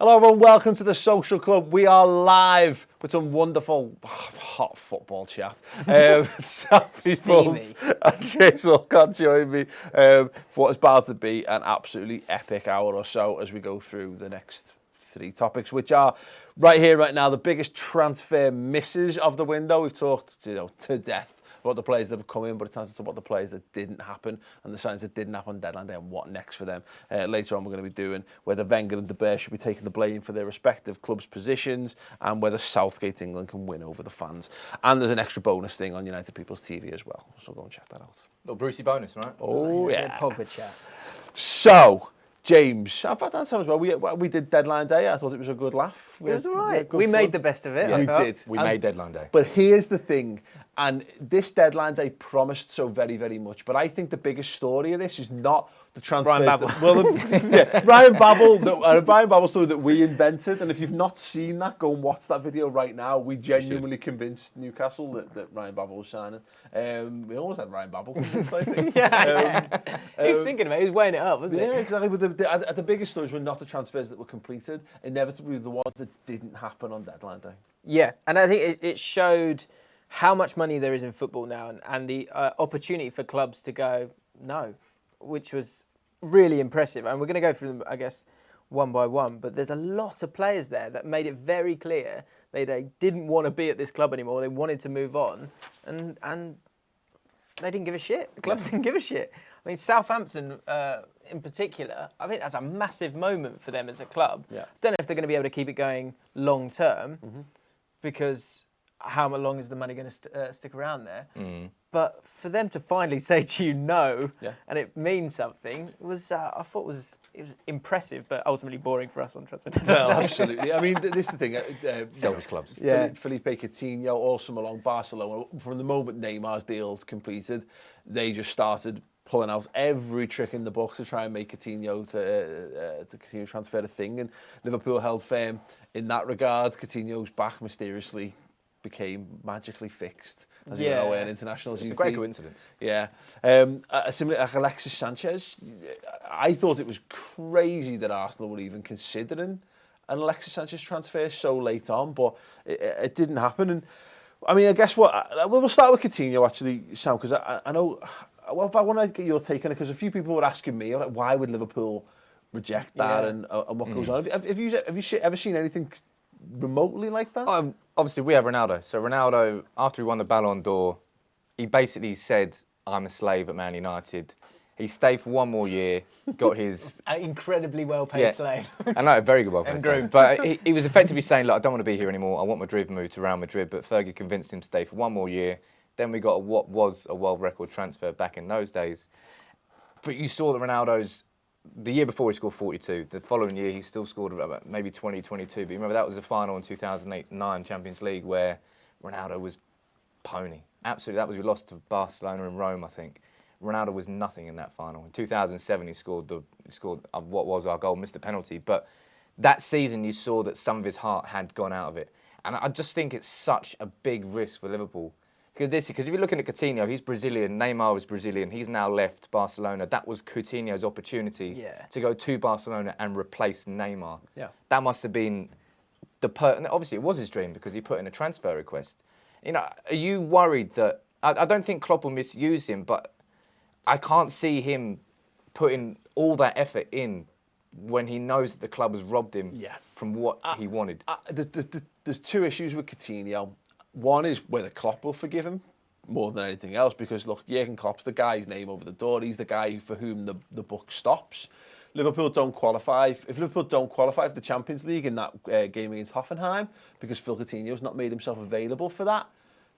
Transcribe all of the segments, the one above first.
Hello everyone, welcome to the Social Club. We are live with some wonderful, hot football chat. Sam Peoples and James Alcott join me for what is about to be an absolutely epic hour or so as we go through the next three topics, which are right here, right now, the biggest transfer misses of the window. We've talked to death about the players that have come in, but it's time to talk about the players that didn't happen and the signs that didn't happen on deadline day and what next for them. Later on, we're going to be doing whether Wenger and De Boer should be taking the blame for their respective clubs' positions and whether Southgate England can win over the fans. And there's an extra bonus thing on United People's TV as well, so go and check that out. Little Brucey bonus, right? Oh, yeah. Pogba chat. So, James, I thought that sounds well. We did deadline day. I thought it was a good laugh. It was all right. We made the best of it. Yeah, we did. We made deadline day. But here's the thing, and this deadline day promised so very, very much. But I think the biggest story of this is not the transfers. Ryan Babel story that we invented. And if you've not seen that, go and watch that video right now. We genuinely convinced Newcastle that Ryan Babel was signing. We almost had Ryan Babel convinced, I think. He was thinking about it. He was weighing it up, wasn't he? Yeah, exactly. But the biggest stories were not the transfers that were completed. Inevitably, the ones that didn't happen on deadline day. Yeah, and I think it showed how much money there is in football now and the opportunity for clubs to go no, which was really impressive. And we're going to go through them, I guess, one by one. But there's a lot of players there that made it very clear they didn't want to be at this club anymore. They wanted to move on, and they didn't give a shit. The clubs didn't give a shit. I mean, Southampton in particular, I think that's a massive moment for them as a club. Yeah. I don't know if they're going to be able to keep it going long term, because how long is the money going to stick around there? But for them to finally say to you no, and it means something, was I thought it was impressive, but ultimately boring for us on transfer. Well, absolutely. I mean, this is the thing. Selfish clubs. Yeah. Felipe Coutinho, all summer long, Barcelona. From the moment Neymar's deal's completed, they just started pulling out every trick in the book to try and make Coutinho to continue to transfer a thing. And Liverpool held firm in that regard. Coutinho's back mysteriously became magically fixed as he went away on internationals. It's a great coincidence. Yeah. Similarly, like Alexis Sanchez, I thought it was crazy that Arsenal were even considering an Alexis Sanchez transfer so late on, but it didn't happen. And I mean, I guess we'll start with Coutinho actually, Sam, because I know. Well, I want to get your take on it, because a few people were asking me, like, why would Liverpool reject that and what goes on? Have you ever seen anything remotely like that? Obviously, we have Ronaldo. So Ronaldo, after he won the Ballon d'Or, he basically said, I'm a slave at Man United. He stayed for one more year, got his... An incredibly well-paid slave. I know, a very good well-paid slave. But he was effectively saying, look, I don't want to be here anymore. I want Madrid moved to Real Madrid. But Fergie convinced him to stay for one more year. Then we got what was a world record transfer back in those days. But you saw that Ronaldo's... The year before he scored 42. The following year he still scored about maybe 20, 22. But you remember that was the final in 2008-9 Champions League where Ronaldo was pony. Absolutely, we lost to Barcelona and Rome, I think. Ronaldo was nothing in that final. In 2007 he scored what was our goal, missed a penalty. But that season you saw that some of his heart had gone out of it. And I just think it's such a big risk for Liverpool. Because if you're looking at Coutinho, he's Brazilian, Neymar was Brazilian, he's now left Barcelona. That was Coutinho's opportunity to go to Barcelona and replace Neymar. Yeah. That must have been obviously it was his dream because he put in a transfer request. You know, are you worried that... I don't think Klopp will misuse him, but I can't see him putting all that effort in when he knows that the club has robbed him from what he wanted. There's two issues with Coutinho. One is whether Klopp will forgive him more than anything else, because look, Jurgen Klopp's the guy's name over the door. He's the guy for whom the buck stops. Liverpool don't qualify. If Liverpool don't qualify for the Champions League in that game against Hoffenheim because Phil Coutinho's not made himself available for that,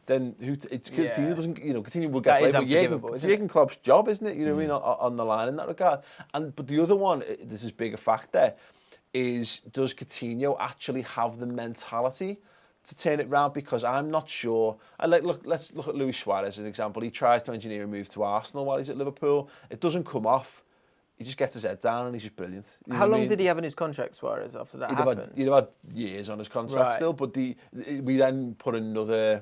then Coutinho doesn't. Coutinho will get played. But it's Jurgen Klopp's job, isn't it? You know what I mean, on the line in that regard. But the other one, this is bigger factor, is does Coutinho actually have the mentality to turn it round? Because I'm not sure. Let's look at Luis Suarez as an example. He tries to engineer a move to Arsenal while he's at Liverpool. It doesn't come off. He just gets his head down and he's just brilliant. How long did he have in his contract, Suarez, after that happened? He'd have had years on his contract still, but we then put another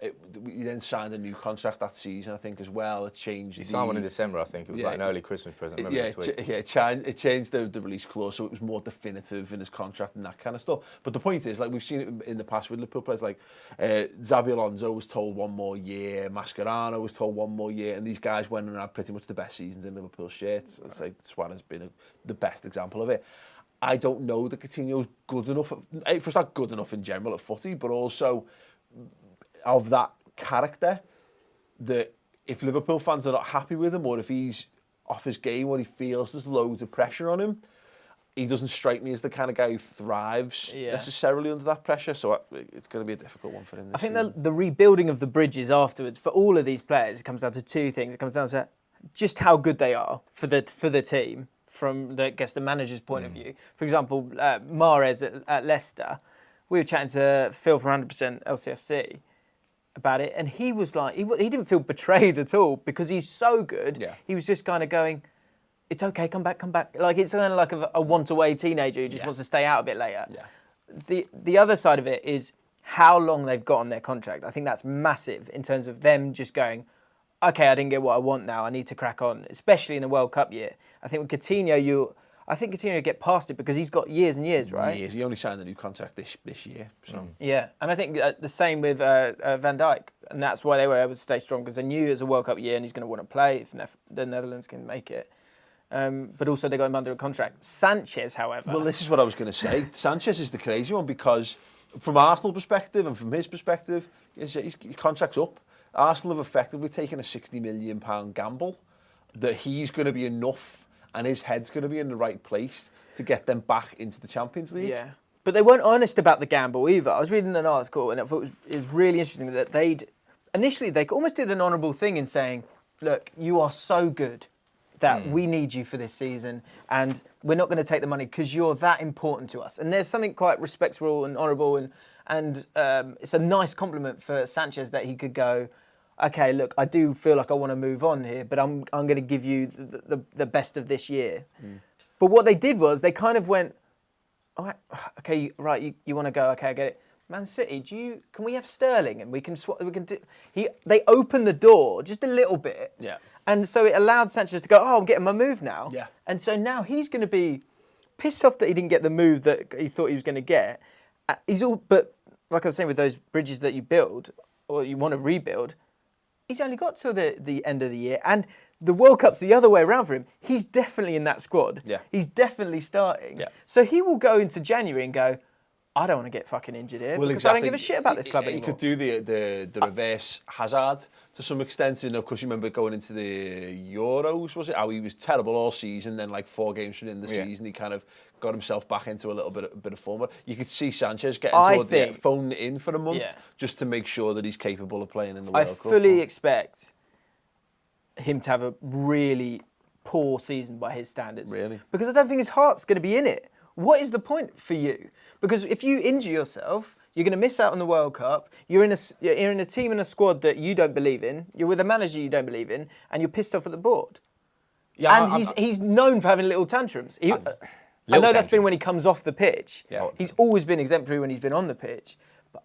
he then signed a new contract that season, I think, as well. It changed. He signed one in December, I think. It was like an early Christmas present. It changed the release clause, so it was more definitive in his contract and that kind of stuff. But the point is, like we've seen it in the past with Liverpool players, like Xabi Alonso was told 1 more year, Mascherano was told 1 more year, and these guys went and had pretty much the best seasons in Liverpool shirts. It's like Suarez been the best example of it. I don't know that Coutinho's good enough. First, not good enough in general at footy, but also of that character that if Liverpool fans are not happy with him, or if he's off his game, or he feels there's loads of pressure on him, he doesn't strike me as the kind of guy who thrives necessarily under that pressure. So it's going to be a difficult one for him. I think the rebuilding of the bridges afterwards for all of these players, it comes down to 2 things. It comes down to just how good they are for the team from the manager's point of view. For example, Mahrez at Leicester, we were chatting to Phil from 100% LCFC about it, and he was like, he didn't feel betrayed at all because he's so good. Yeah. He was just kind of going, it's okay, come back. Like it's kind of like a want-away teenager who just wants to stay out a bit later. Yeah. The other side of it is how long they've got on their contract. I think that's massive in terms of them just going, okay, I didn't get what I want now, I need to crack on, especially in a World Cup year. I think with Coutinho, I think Coutinho will get past it because he's got years and years, right? Years. He only signed a new contract this year. So. Yeah, and I think the same with Van Dijk, and that's why they were able to stay strong, because they knew it was a World Cup year and he's going to want to play if the Netherlands can make it. But also they got him under a contract. Sanchez, however... Well, this is what I was going to say. Sanchez is the crazy one because from Arsenal perspective and from his perspective, his contract's up. Arsenal have effectively taken a £60 million gamble that he's going to be enough and his head's going to be in the right place to get them back into the Champions League. Yeah. But they weren't honest about the gamble either. I was reading an article and I thought it was really interesting that they almost did an honourable thing in saying, look, you are so good that we need you for this season and we're not going to take the money because you're that important to us. And there's something quite respectable and honourable and it's a nice compliment for Sanchez that he could go, okay, look, I do feel like I want to move on here, but I'm going to give you the best of this year. But what they did was they kind of went, all right, okay, right, you want to go, okay, I get it. Man City, can we have Sterling and we can they opened the door just a little bit. Yeah. And so it allowed Sanchez to go, I'm getting my move now. Yeah. And so now he's going to be pissed off that he didn't get the move that he thought he was going to get. But like I was saying, with those bridges that you build or you want to rebuild, he's only got till the end of the year. And the World Cup's the other way around for him. He's definitely in that squad. Yeah. He's definitely starting. Yeah. So he will go into January and go, I don't want to get fucking injured here because I don't give a shit about this club anymore. He could do the reverse Hazard to some extent. And of course, you remember going into the Euros, was it? How he was terrible all season. Then, like 4 games from in the season, he kind of got himself back into a little bit of form. You could see Sanchez getting phoned in for a month just to make sure that he's capable of playing in the World Cup. I fully expect him to have a really poor season by his standards. Really? Because I don't think his heart's going to be in it. What is the point for you? Because if you injure yourself, you're going to miss out on the World Cup. You're in a team and a squad that you don't believe in. You're with a manager you don't believe in, and you're pissed off at the board. Yeah, and he's known for having little tantrums. I know that's been when he comes off the pitch. Yeah. He's always been exemplary when he's been on the pitch. But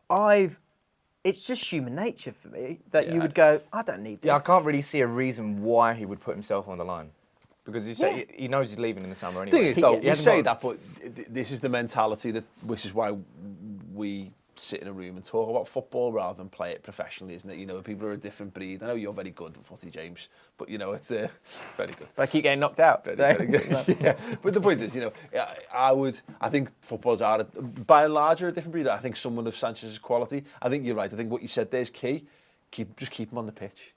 it's just human nature for me that you would go, I don't need this. Yeah, I can't really see a reason why he would put himself on the line. Because he knows he's leaving in the summer anyway. The thing is, though, we say that, but this is the mentality which is why we sit in a room and talk about football rather than play it professionally, isn't it? You know, people are a different breed. I know you're very good at footy, James, but you know it's very good. But I keep getting knocked out. Very good. Yeah. But the point is, you know, I think footballers are by and large a different breed. I think someone of Sanchez's quality. I think you're right. I think what you said there is key. Just keep him on the pitch.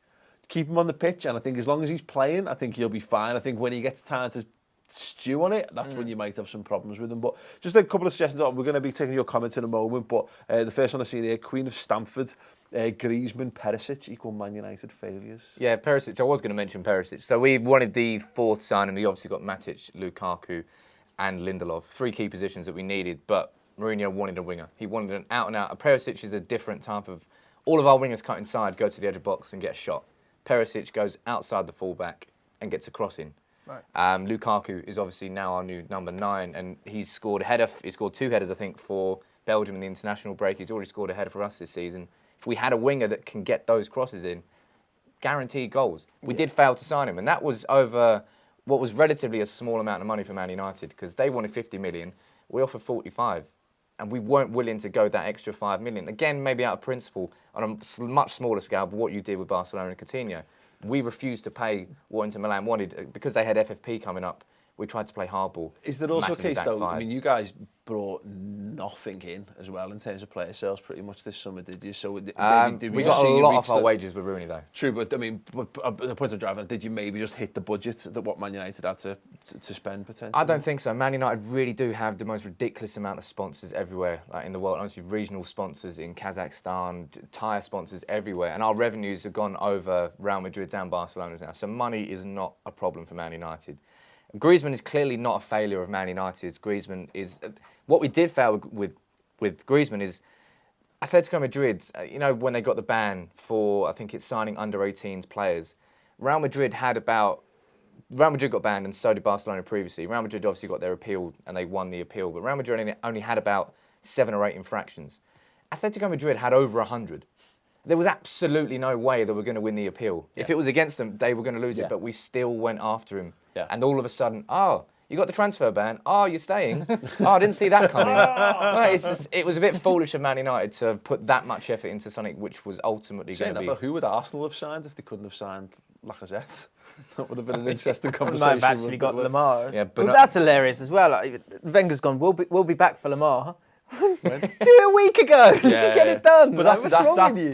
Keep him on the pitch, and I think as long as he's playing, I think he'll be fine. I think when he gets time to stew on it, that's when you might have some problems with him. But just a couple of suggestions. We're going to be taking your comments in a moment, but the first one I've seen here, Queen of Stamford, Griezmann, Perisic equal Man United failures. Yeah, Perisic. I was going to mention Perisic. So we wanted the 4th signing. We obviously got Matic, Lukaku, and Lindelof. 3 key positions that we needed, but Mourinho wanted a winger. He wanted an out-and-out. Perisic is a different type of... All of our wingers cut inside, go to the edge of the box and get a shot. Perisic goes outside the fullback and gets a crossing. Right. Lukaku is obviously now our new number 9, and he's scored a header. He scored 2 headers, I think, for Belgium in the international break. He's already scored a header for us this season. if we had a winger that can get those crosses in, guaranteed goals. We did fail to sign him, and that was over what was relatively a small amount of money for Man United, because they wanted 50 million, we offered 45, and we weren't willing to go that extra 5 million. Again, maybe out of principle, on a much smaller scale, but what you did with Barcelona and Coutinho. We refused to pay what Inter Milan wanted because they had FFP coming up. We tried to play hardball. Is there also a Massively case though? backfired. I mean, you guys brought nothing in as well in terms of player sales pretty much this summer, did you? So maybe did we just got a see you lot reach off our the- wages with Rooney though. True, but I mean, the point I'm driving, did you maybe just hit the budget that what Man United had to spend potentially? I don't think so. Man United really do have the most ridiculous amount of sponsors everywhere, like in the world. Honestly, regional sponsors in Kazakhstan, tyre sponsors everywhere, and our revenues have gone over Real Madrid's and Barcelona's now. So money is not a problem for Man United. Griezmann is clearly not a failure of Man United's. Griezmann is what we did fail with Griezmann is Atletico Madrid. You know, when they got the ban for, I think it's signing under 18s players, Real Madrid got banned, and so did Barcelona previously. Real Madrid obviously got their appeal and they won the appeal, but Real Madrid only had about 7 or 8 infractions. Atletico Madrid had over 100. There was absolutely no way they were going to win the appeal. Yeah. If it was against them, they were going to lose it, but we still went after him. Yeah. And all of a sudden, you got the transfer ban. Oh, you're staying. I didn't see that coming. It was a bit foolish of Man United to put that much effort into something which was ultimately going to be... But who would Arsenal have signed if they couldn't have signed Lacazette? That would have been an interesting conversation. Might have actually got Lamar. Yeah, but that's hilarious as well. Like, Wenger's gone, we'll be back for Lamar. Do it a week ago. Yeah. Get it done. But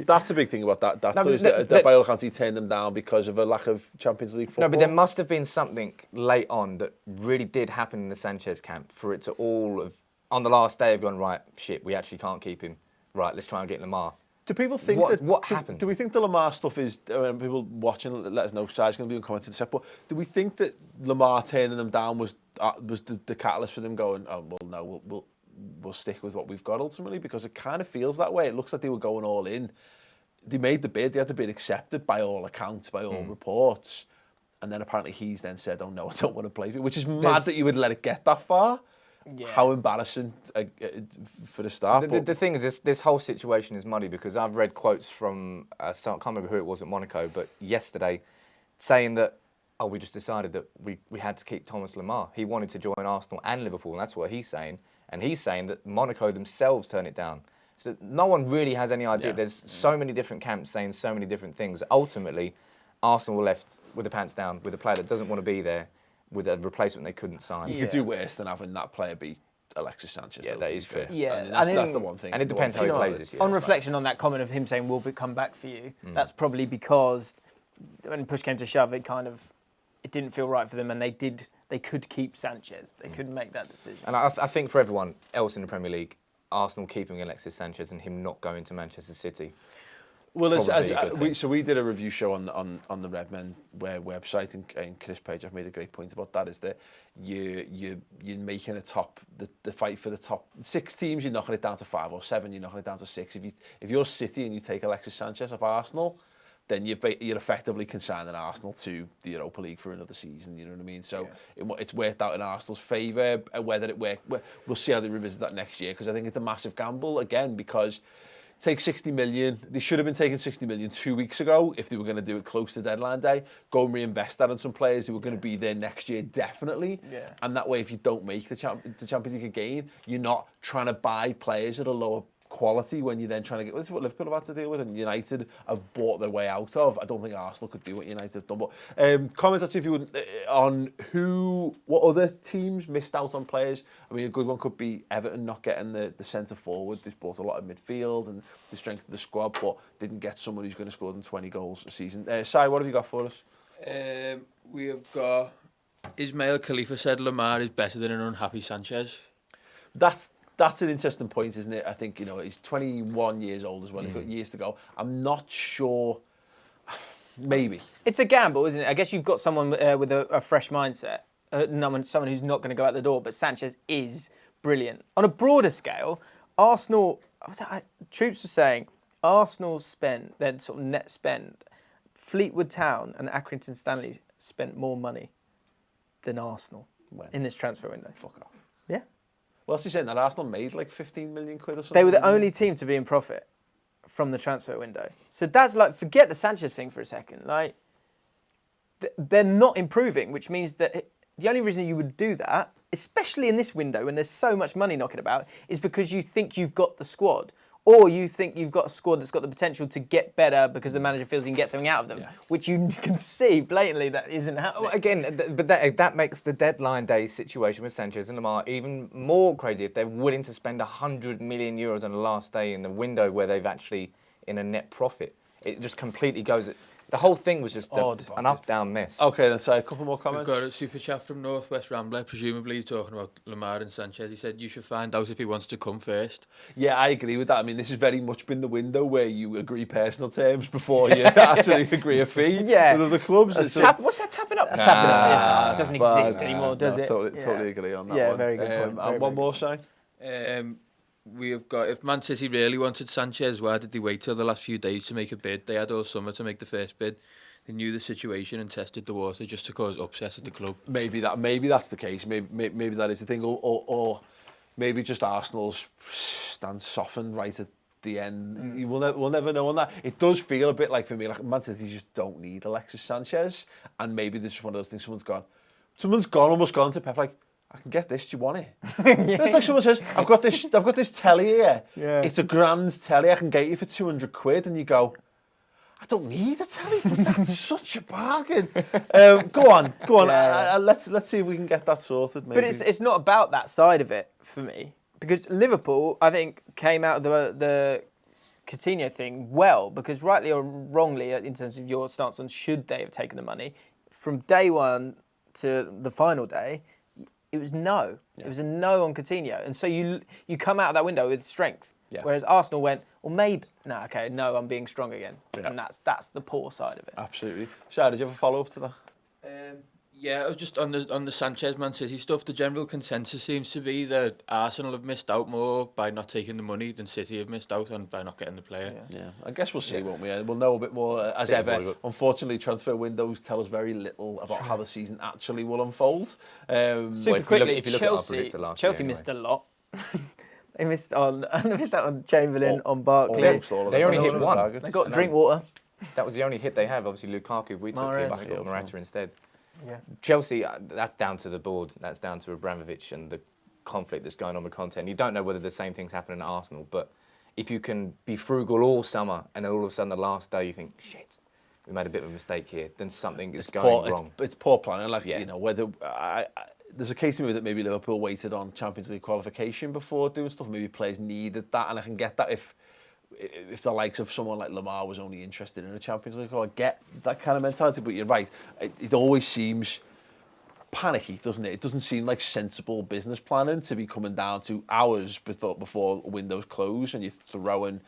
that's a big thing about that. That by all accounts he turned them down because of a lack of Champions League football. No, but there must have been something late on that really did happen in the Sanchez camp for it to on the last day have gone, right, shit, we actually can't keep him. Right, let's try and get Lamar. Do people think what happened? Do we think the Lamar stuff is, people watching, let us know, Si's going to be commenting in a sec, but do we think that Lamar turning them down was the catalyst for them going, oh, well, no, we'll stick with what we've got ultimately, because it kind of feels that way. It looks like they were going all in. They made the bid. They had the bid accepted by all accounts, by all reports. And then apparently he's then said, oh no, I don't want to play for you, which is mad that you would let it get that far. Yeah. How embarrassing for the start. The thing is, this whole situation is muddy because I've read quotes from, I can't remember who it was at Monaco, but yesterday, saying that, we just decided that we had to keep Thomas Lemar. He wanted to join Arsenal and Liverpool, and that's what he's saying. And he's saying that Monaco themselves turned it down. So no one really has any idea. Yeah. There's so many different camps saying so many different things. Ultimately, Arsenal were left with the pants down, with a player that doesn't want to be there, with a replacement they couldn't sign. You could do worse than having that player be Alexis Sanchez. Yeah, that is true. Yeah, I mean, that's the one thing. And it depends how he plays this year. On reflection on that comment of him saying, we'll come back for you, that's probably because when push came to shove, it didn't feel right for them, and they could keep Sanchez. They couldn't make that decision. And I think for everyone else in the Premier League, Arsenal keeping Alexis Sanchez and him not going to Manchester City. Well, we did a review show on the Redmen website, and Chris Page, I've made a great point about that, is that you're making the fight for the top 6 teams, you're knocking it down to 5 or 7, you're knocking it down to 6. If you're City and you take Alexis Sanchez off Arsenal, then you're effectively consigning Arsenal to the Europa League for another season, you know what I mean? So it's worked out in Arsenal's favour. Whether it worked, we'll see how they revisit that next year, because I think it's a massive gamble, again, because take 60 million, they should have been taking 60 million 2 weeks ago if they were going to do it close to deadline day, go and reinvest that in some players who are going to be there next year, definitely. Yeah. And that way, if you don't make the Champions League again, you're not trying to buy players at a lower quality when you're then trying to get... This is what Liverpool have had to deal with, and United have bought their way out of. I don't think Arsenal could do what United have done. But comments actually, if you would, on what other teams missed out on players. I mean, a good one could be Everton not getting the centre forward. They've bought a lot of midfield and the strength of the squad, but didn't get someone who's going to score them 20 goals a season. Si, what have you got for us? We have got Ismail Khalifa said Lamar is better than an unhappy Sanchez. That's an interesting point, isn't it? I think, he's 21 years old as well. He's got years to go. I'm not sure. Maybe. It's a gamble, isn't it? I guess you've got someone with a fresh mindset, someone who's not going to go out the door, but Sanchez is brilliant. On a broader scale, Arsenal, Troops were saying, Arsenal spent, their sort of net spend, Fleetwood Town and Accrington Stanley spent more money than Arsenal in this transfer window. Fuck off. Yeah. Well, she's saying that Arsenal made like 15 million quid or something. They were the only team to be in profit. from the transfer window. So that's like, forget the Sanchez thing for a second. Like, they're not improving, which means that the only reason you would do that, especially in this window when there's so much money knocking about, is because you think you've got the squad. Or you think you've got a squad that's got the potential to get better because the manager feels he can get something out of them, which you can see blatantly that isn't happening. Well, again, but that makes the deadline day situation with Sanchez and Lamar even more crazy if they're willing to spend 100 million euros on the last day in the window where they've actually in a net profit. It just completely goes. The whole thing was just an up-down mess. Okay, then say a couple more We've comments. got a super chat from Northwest Rambler. Presumably he's talking about Lamar and Sanchez. He said you should find out if he wants to come first. Yeah, I agree with that. I mean, this has very much been the window where you agree personal terms before you actually agree a fee with other clubs. What's that tapping up? That's tapping up. It doesn't exist anymore, does it? Totally agree on that one. Yeah, very good point. And one more, sign. We have got, if Man City really wanted Sanchez, why did they wait till the last few days to make a bid? They had all summer to make the first bid. They knew the situation and tested the water just to cause upsets at the club. Maybe that's the case. Maybe that is the thing. Or maybe just Arsenal's stance softened right at the end. We'll never know on that. It does feel a bit like, for me, like Man City just don't need Alexis Sanchez. And maybe this is one of those things, almost gone to Pep like, I can get this, do you want it? It's like someone says, I've got this telly here. Yeah. It's a grand telly, I can get you for 200 quid. And you go, I don't need a telly, but that's such a bargain. Go on. Yeah. Let's see if we can get that sorted. Maybe. But it's not about that side of it for me, because Liverpool, I think, came out of the Coutinho thing well, because rightly or wrongly, in terms of your stance on should they have taken the money, from day one to the final day, it was no. Yeah. It was a no on Coutinho, and so you come out of that window with strength. Yeah. Whereas Arsenal went, well, maybe I'm being strong again, and that's the poor side of it. Absolutely. Sarah, did you have a follow up to that? Yeah, it was just on the Sanchez Man City stuff. The general consensus seems to be that Arsenal have missed out more by not taking the money than City have missed out on by not getting the player. Yeah. I guess we'll see, won't we? We'll know a bit more as ever. Unfortunately, transfer windows tell us very little about how the season actually will unfold. Super quickly, Chelsea missed a lot. They missed out on Chamberlain, on Barkley. They only hit one. They got Drinkwater. That was the only hit they have. Obviously, Lukaku. We took him. I got Morata instead. Yeah. Chelsea, that's down to the board. That's down to Abramovich and the conflict that's going on with content. You don't know whether the same thing's happening at Arsenal, but if you can be frugal all summer and then all of a sudden the last day you think, shit, we made a bit of a mistake here, then something is going wrong. It's poor planning. Whether there's a case that maybe Liverpool waited on Champions League qualification before doing stuff. Maybe players needed that, and I can get that if the likes of someone like Lamar was only interested in a Champions League, I get that kind of mentality. But you're right, it always seems panicky, doesn't it? It doesn't seem like sensible business planning to be coming down to hours before windows close and you're throwing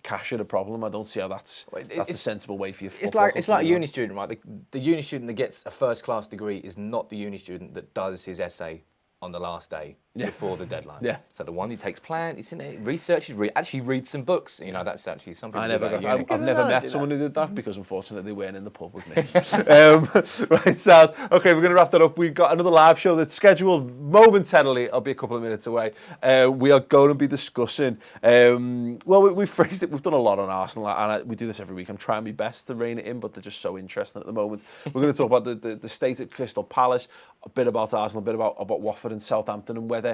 cash at a problem. I don't see how that's a sensible way for your football. It's like a uni student, right? The uni student that gets a first class degree is not the uni student that does his essay on the last day before the deadline. Yeah. So the one who takes plan, it's in it, researches, actually reads some books. You know, that's actually something. I've never met someone who did that because unfortunately they weren't in the pub with me. Right, so okay, we're going to wrap that up. We've got another live show that's scheduled momentarily. I'll be a couple of minutes away. We are going to be discussing. We phrased it. We've done a lot on Arsenal, and we do this every week. I'm trying my best to rein it in, but they're just so interesting at the moment. We're going to talk about the state at Crystal Palace, a bit about Arsenal, a bit about Watford and Southampton, and whether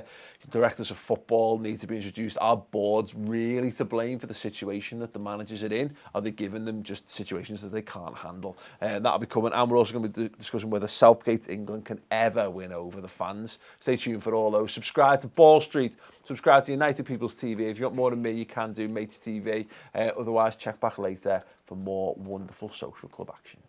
directors of football need to be introduced. Are boards really to blame for the situation that the managers are in? Are they giving them just situations that they can't handle? That'll be coming. And we're also going to be discussing whether Southgate England can ever win over the fans. Stay tuned for all those. Subscribe to Ball Street. Subscribe to United People's TV. If you want more than me, you can do Mates TV. Otherwise, check back later for more wonderful social club action.